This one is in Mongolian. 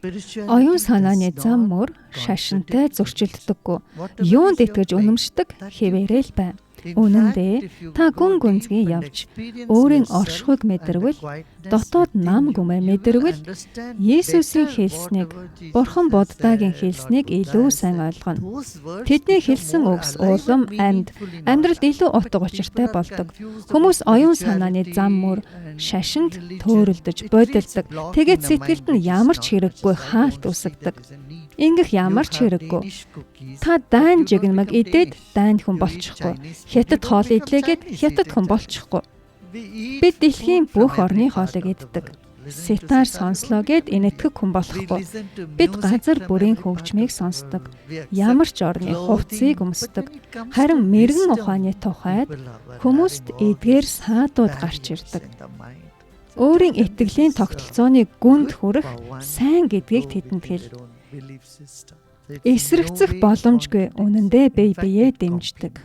Оюун санааны зам мөр шашинтай зөрчилддөггүй. Юунд итгэж үнэмшдэг хэвээрээ л байна. Үнэн дээр та гүн гүнзгий явж өөрийн оршихуйг мэдэрвэл, дотоод нам гүмээ мэдэрвэл Есүсийн хэлснийг, Бурхан Буддагийн хэлснийг илүү сайн ойлгоно. Тэдний хэлсэн үгс улам амьдралд илүү утга учиртай болдог. Хүмүүс оюун санааны зам мөр шашинд төөрөлдөж бодилдог. Тэгээд сэтгэлд нь ямар ч хэрэггүй хаалт үсгдэг. Ингэх ямар ч хэрэггүй. Та дайн жигнэмэг идээд дайн хүн болчихгүй. Хятад хоол идлээгээд хятад хүн болчихгүй. Бид дэлхийн бүх орны хоолыг иддэг. Ситар сонслоо гэд инэтгэх хүн болохгүй. Бид газар бүрийн хөгжмийг сонсдог. Ямар ч орны хувцсыг өмсдөг. Харин мэрэгэн ухааны тухайд хүмүүст эдгээр саадууд гарч ирдэг. Өөрийн итгэлийн тогтолцооны гүнд хүрэх сайн гэдгийг тэдэнд хэл. Эсрэгцэх боломжгүй үнэндээ бие биеэ дэмждэг.